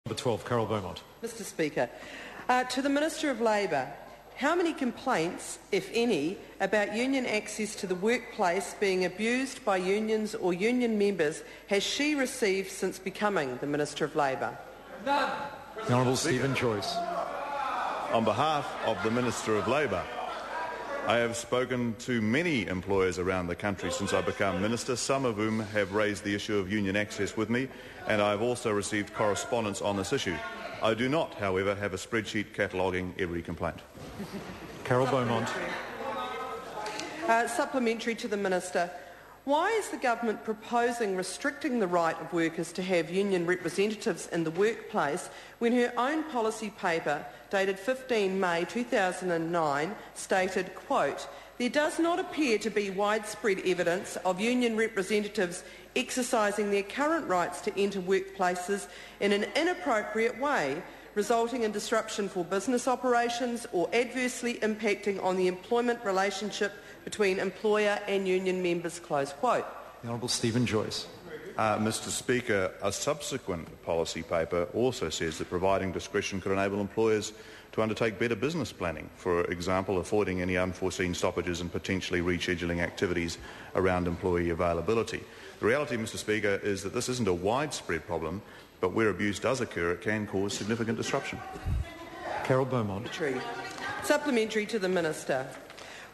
Number 12, Carol Beaumont. Mr Speaker, to the Minister of Labour, how many complaints, if any, about union access to the workplace being abused by unions or union members has she received since becoming the Minister of Labour? None. The Honourable Stephen Joyce. On behalf of the Minister of Labour, I have spoken to many employers around the country since I became Minister, some of whom have raised the issue of union access with me, and I have also received correspondence on this issue. I do not, however, have a spreadsheet cataloguing every complaint. Carol Beaumont. Supplementary to the Minister. Why is the government proposing restricting the right of workers to have union representatives in the workplace when her own policy paper, dated 15 May 2009, stated, quote, "There does not appear to be widespread evidence of union representatives exercising their current rights to enter workplaces in an inappropriate way, resulting in disruption for business operations or adversely impacting on the employment relationship between employer and union members," close quote. The Honourable Stephen Joyce. Mr Speaker, a subsequent policy paper also says that providing discretion could enable employers to undertake better business planning, for example, avoiding any unforeseen stoppages and potentially rescheduling activities around employee availability. The reality, Mr Speaker, is that this isn't a widespread problem, but where abuse does occur, it can cause significant disruption. Carol Beaumont. Supplementary to the Minister.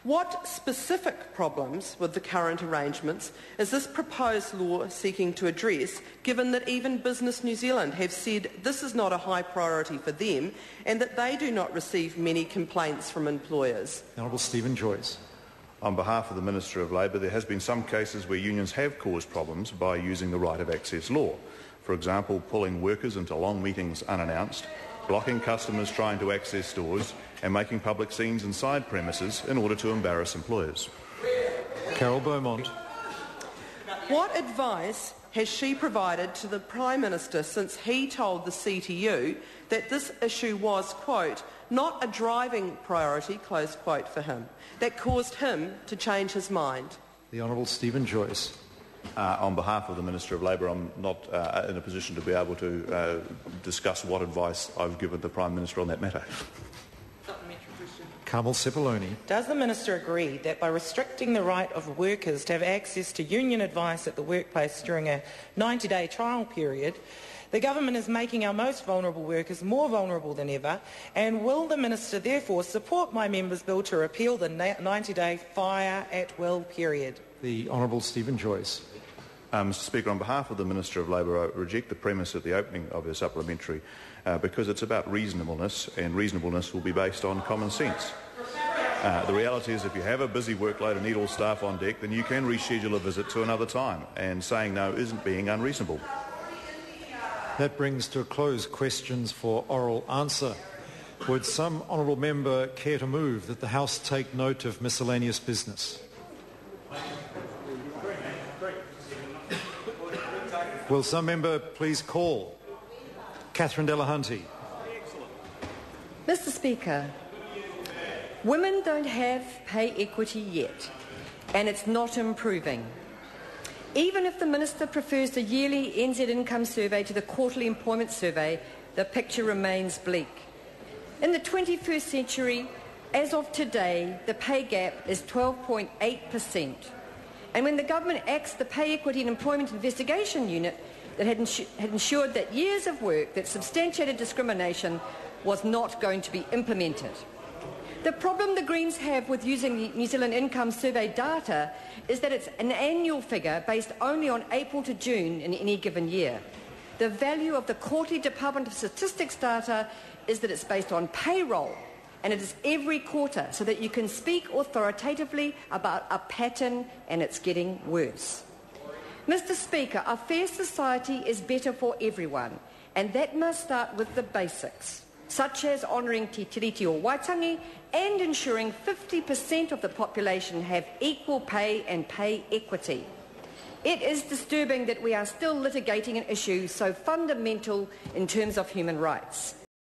What specific problems with the current arrangements is this proposed law seeking to address, given that even Business New Zealand have said this is not a high priority for them and that they do not receive many complaints from employers? The Honourable Stephen Joyce. On behalf of the Minister of Labour, there has been some cases where unions have caused problems by using the right of access law. For example, pulling workers into long meetings unannounced, blocking customers trying to access stores, and making public scenes inside premises in order to embarrass employers. Carol Beaumont. What advice has she provided to the Prime Minister since he told the CTU that this issue was, quote, not a driving priority, close quote, for him, that caused him to change his mind? The Honourable Stephen Joyce. On behalf of the Minister of Labour, I'm not in a position to be able to discuss what advice I've given the Prime Minister on that matter. Carmel Sepuloni. Does the Minister agree that by restricting the right of workers to have access to union advice at the workplace during a 90-day trial period, the government is making our most vulnerable workers more vulnerable than ever, and will the Minister therefore support my member's bill to repeal the 90-day fire at will period? The Honourable Stephen Joyce. Mr Speaker, on behalf of the Minister of Labour, I reject the premise at the opening of her supplementary because it's about reasonableness, and reasonableness will be based on common sense. The reality is if you have a busy workload and need all staff on deck, then you can reschedule a visit to another time, and saying no isn't being unreasonable. That brings to a close questions for oral answer. Would some honourable member care to move that the House take note of miscellaneous business? Will some member please call? Catherine Delahunty. Mr Speaker, women don't have pay equity yet, and it's not improving. Even if the Minister prefers the yearly NZ Income Survey to the quarterly employment survey, the picture remains bleak. In the 21st century, as of today, the pay gap is 12.8%. And when the government axed the Pay Equity and Employment Investigation Unit that had ensured that years of work that substantiated discrimination was not going to be implemented. The problem the Greens have with using the New Zealand Income Survey data is that it's an annual figure based only on April to June in any given year. The value of the quarterly Department of Statistics data is that it's based on payroll, and it is every quarter, so that you can speak authoritatively about a pattern, and it's getting worse. Mr Speaker, a fair society is better for everyone, and that must start with the basics, such as honouring Te Tiriti o Waitangi and ensuring 50% of the population have equal pay and pay equity. It is disturbing that we are still litigating an issue so fundamental in terms of human rights.